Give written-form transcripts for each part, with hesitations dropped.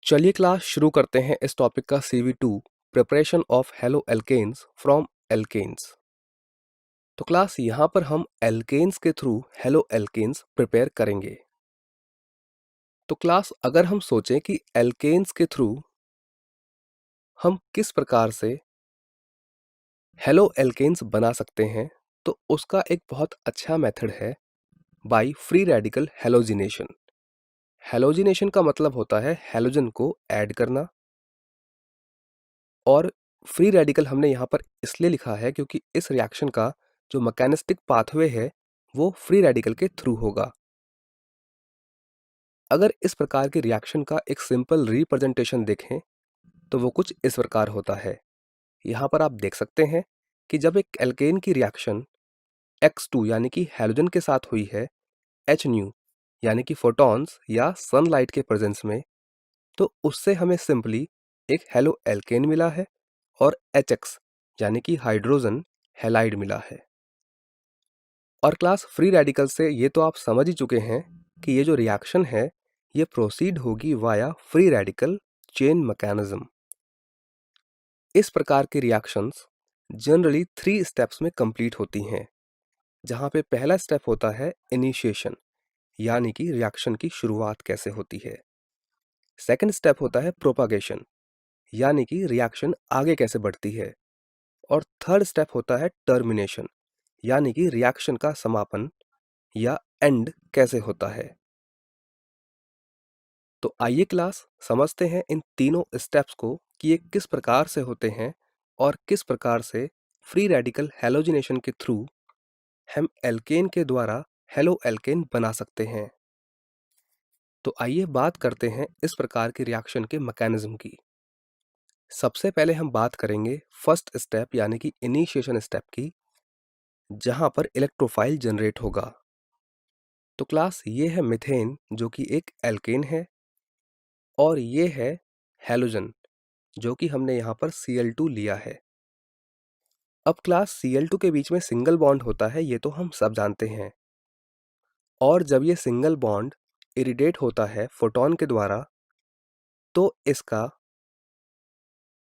चलिए क्लास शुरू करते हैं इस टॉपिक का CV2 preparation of halo alkanes from alkanes. तो क्लास यहाँ पर हम एल्केन्स के थ्रू हेलो एल्केन्स प्रिपेयर करेंगे। तो क्लास अगर हम सोचें कि एल्केन्स के थ्रू हम किस प्रकार से हेलो एल्केन्स बना सकते हैं, तो उसका एक बहुत अच्छा मेथड है by free radical halogenation. Halogenation का मतलब होता है हैलोजन को ऐड करना, और फ्री रेडिकल हमने यहाँ पर इसलिए लिखा है क्योंकि इस रिएक्शन का जो मैकेनिस्टिक पाथवे है वो फ्री रेडिकल के थ्रू होगा। अगर इस प्रकार के रिएक्शन का एक सिंपल रिप्रेजेंटेशन देखें तो वो कुछ इस प्रकार होता है। यहाँ पर आप देख सकते हैं कि जब एक एल्केन की रिएक्शन X2 यानी कि हैलोजन के साथ हुई है H न्यू यानी कि फोटॉन्स या सनलाइट के प्रेजेंस में, तो उससे हमें सिंपली एक हेलो एल्केन मिला है और HX यानी कि हाइड्रोजन हैलाइड मिला है। और क्लास फ्री रेडिकल से ये तो आप समझ ही चुके हैं कि ये जो रिएक्शन है ये प्रोसीड होगी via free radical chain mechanism. इस प्रकार की रिएक्शंस जनरली 3 स्टेप्स में कंप्लीट होती हैं, जहां पे पहला स्टेप होता है इनिशिएशन यानी कि रिएक्शन की शुरुआत कैसे होती है। सेकंड स्टेप होता है प्रोपागेशन यानी कि रिएक्शन आगे कैसे बढ़ती है। और थर्ड स्टेप होता है टर्मिनेशन यानी कि रिएक्शन का समापन या एंड कैसे होता है। तो आइए क्लास समझते हैं इन तीनों स्टेप्स को कि ये किस प्रकार से होते हैं और किस प्रकार से फ्री रेडिकल हैलोजिनेशन के थ्रू हम एल्केन के द्वारा हेलो एल्केन बना सकते हैं। तो आइए बात करते हैं इस प्रकार के रिएक्शन के मैकेनिज्म की। सबसे पहले हम बात करेंगे फर्स्ट स्टेप यानी कि इनिशिएशन स्टेप की, जहां पर इलेक्ट्रोफाइल जनरेट होगा। तो क्लास ये है मीथेन जो कि एक एल्केन है, और ये है हैलोजन जो कि हमने यहाँ पर Cl2 लिया है। अब क्लास Cl2 के बीच में सिंगल बॉन्ड होता है, ये तो हम सब जानते हैं। और जब ये सिंगल बॉन्ड इरिडेट होता है फोटॉन के द्वारा, तो इसका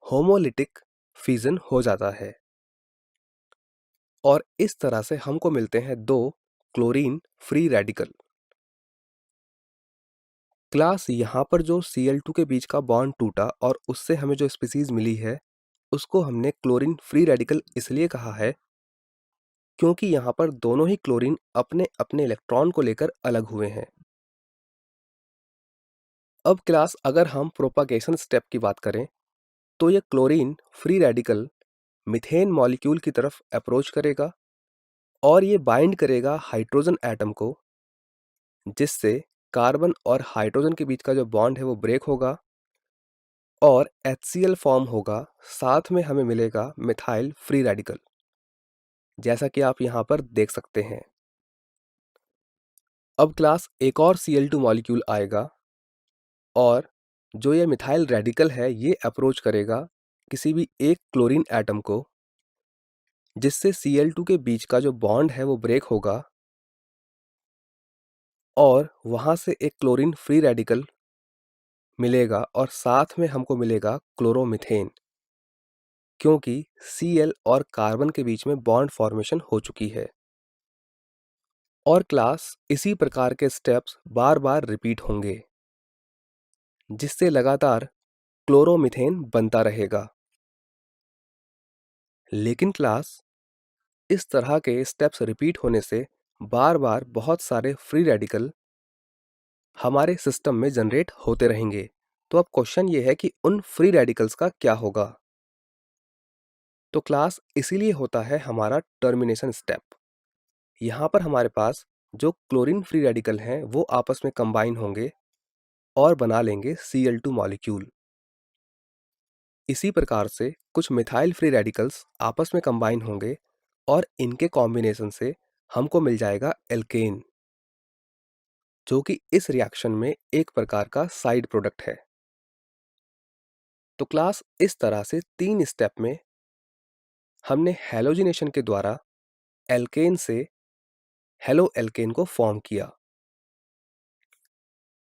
होमोलिटिक फिजन हो जाता है, और इस तरह से हमको मिलते हैं 2 क्लोरीन फ्री रेडिकल। क्लास यहाँ पर जो Cl2 के बीच का बॉन्ड टूटा और उससे हमें जो स्पीसीज मिली है उसको हमने क्लोरीन फ्री रेडिकल इसलिए कहा है क्योंकि यहाँ पर दोनों ही क्लोरीन अपने अपने इलेक्ट्रॉन को लेकर अलग हुए हैं। अब क्लास अगर हम प्रोपागेशन स्टेप की बात करें, तो यह chlorine free radical methane molecule की तरफ अप्रोच करेगा और ये बाइंड करेगा हाइड्रोजन एटम को, जिससे कार्बन और हाइड्रोजन के बीच का जो बॉन्ड है वो ब्रेक होगा और HCl फॉर्म होगा। साथ में हमें मिलेगा मिथाइल फ्री रेडिकल, जैसा कि आप यहाँ पर देख सकते हैं। अब क्लास एक और Cl2 मॉलिक्यूल आएगा, और जो ये मिथाइल रेडिकल है ये अप्रोच करेगा किसी भी एक क्लोरीन एटम को, जिससे Cl2 के बीच का जो बॉन्ड है वो ब्रेक होगा, और वहां से एक क्लोरीन फ्री रेडिकल मिलेगा और साथ में हमको मिलेगा क्लोरोमीथेन, क्योंकि Cl और कार्बन के बीच में बॉन्ड फॉर्मेशन हो चुकी है। और क्लास इसी प्रकार के स्टेप्स बार बार रिपीट होंगे, जिससे लगातार क्लोरोमीथेन बनता रहेगा। लेकिन क्लास इस तरह के स्टेप्स रिपीट होने से बार बार बहुत सारे फ्री रेडिकल हमारे सिस्टम में जनरेट होते रहेंगे। तो अब क्वेश्चन ये है कि उन फ्री रेडिकल्स का क्या होगा। तो क्लास इसीलिए होता है हमारा टर्मिनेशन स्टेप। यहाँ पर हमारे पास जो क्लोरीन फ्री रेडिकल हैं वो आपस में कंबाइन होंगे और बना लेंगे Cl2 मॉलिक्यूल। इसी प्रकार से कुछ मिथाइल फ्री रेडिकल्स आपस में कंबाइन होंगे और इनके कॉम्बिनेशन से हमको मिल जाएगा एल्केन, जो कि इस रिएक्शन में एक प्रकार का साइड प्रोडक्ट है। तो क्लास इस तरह से 3 स्टेप में हमने हैलोजिनेशन के द्वारा एल्केन से हेलो एल्केन को फॉर्म किया।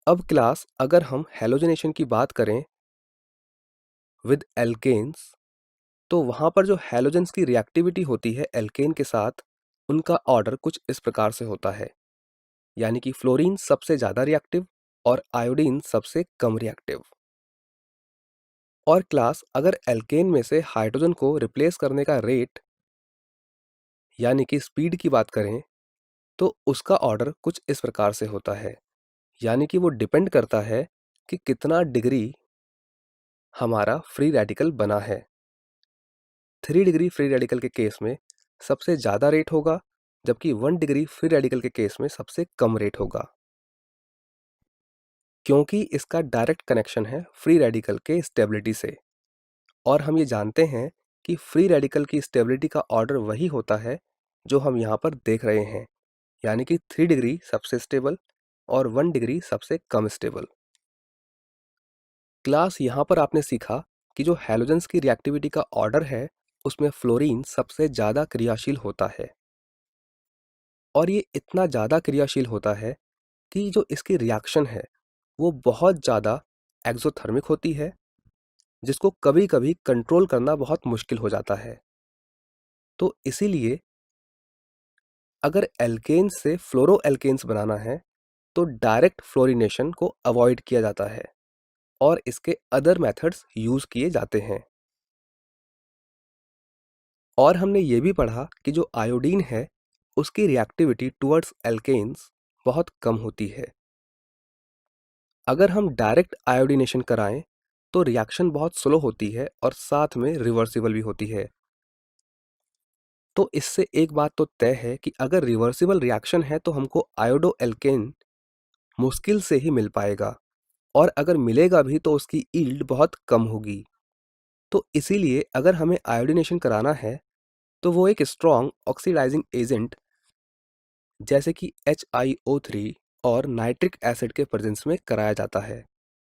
अब क्लास अगर हम हैलोजनेशन की बात करें विद एल्केन्स, तो वहां पर जो हैलोजेंस की रिएक्टिविटी होती है एल्केन के साथ, उनका ऑर्डर कुछ इस प्रकार से होता है, यानी कि फ्लोरीन सबसे ज्यादा रिएक्टिव और आयोडीन सबसे कम रिएक्टिव। और क्लास अगर एल्केन में से हाइड्रोजन को रिप्लेस करने का रेट यानी कि स्पीड की बात करें, तो उसका ऑर्डर कुछ इस प्रकार से होता है, यानी कि वो डिपेंड करता है कि कितना डिग्री हमारा फ्री रेडिकल बना है। 3 डिग्री फ्री रेडिकल के केस में सबसे ज़्यादा रेट होगा, जबकि 1 डिग्री फ्री रेडिकल के केस में सबसे कम रेट होगा, क्योंकि इसका डायरेक्ट कनेक्शन है फ्री रेडिकल के स्टेबिलिटी से। और हम ये जानते हैं कि फ्री रेडिकल की स्टेबिलिटी का ऑर्डर वही होता है जो हम यहाँ पर देख रहे हैं, यानी कि 3 डिग्री सबसे स्टेबल और 1 डिग्री सबसे कम स्टेबल। क्लास यहाँ पर आपने सीखा कि जो हैलोजेंस की रिएक्टिविटी का ऑर्डर है, उसमें फ्लोरीन सबसे ज़्यादा क्रियाशील होता है। और ये इतना ज़्यादा क्रियाशील होता है कि जो इसकी रिएक्शन है वो बहुत ज़्यादा एक्सोथर्मिक होती है, जिसको कभी कभी कंट्रोल करना बहुत मुश्किल हो जाता है। तो इसीलिए अगर एल्केन्स से फ्लोरो एल्केन्स बनाना है तो डायरेक्ट फ्लोरिनेशन को अवॉइड किया जाता है और इसके अदर मेथड्स यूज किए जाते हैं। और हमने ये भी पढ़ा कि जो आयोडीन है उसकी रिएक्टिविटी टुवर्ड्स एल्केन्स बहुत कम होती है। अगर हम डायरेक्ट आयोडीनेशन कराएं तो रिएक्शन बहुत स्लो होती है और साथ में रिवर्सिबल भी होती है। तो इससे एक बात तो तय है कि अगर रिवर्सिबल रिएक्शन है तो हमको आयोडो एल्केन मुश्किल से ही मिल पाएगा, और अगर मिलेगा भी तो उसकी यील्ड बहुत कम होगी। तो इसीलिए अगर हमें आयोडीनेशन कराना है तो वो एक स्ट्रॉन्ग ऑक्सीडाइजिंग एजेंट जैसे कि HiO3 और नाइट्रिक एसिड के प्रेजेंस में कराया जाता है।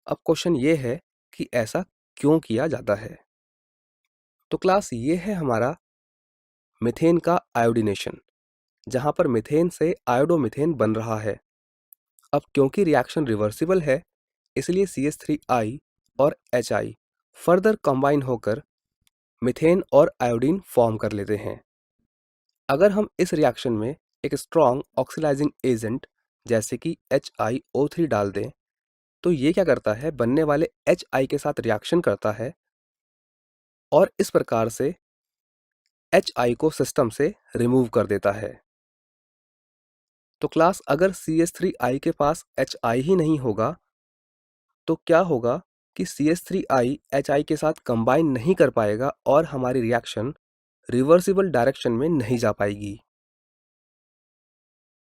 अब क्वेश्चन ये है कि ऐसा क्यों किया जाता है। तो क्लास ये है हमारा मीथेन का आयोडीनेशन, जहां पर मीथेन से आयोडोमीथेन बन रहा है। अब क्योंकि रिएक्शन रिवर्सिबल है, इसलिए CH3I और HI फर्दर कंबाइन होकर मीथेन और आयोडीन फॉर्म कर लेते हैं। अगर हम इस रिएक्शन में एक स्ट्रॉन्ग ऑक्सीडाइजिंग एजेंट जैसे कि HiO3 डाल दें, तो ये क्या करता है, बनने वाले HI के साथ रिएक्शन करता है और इस प्रकार से HI को सिस्टम से रिमूव कर देता है। तो क्लास अगर CH3I के पास HI ही नहीं होगा तो क्या होगा कि CH3I HI के साथ कंबाइन नहीं कर पाएगा और हमारी रिएक्शन रिवर्सिबल डायरेक्शन में नहीं जा पाएगी।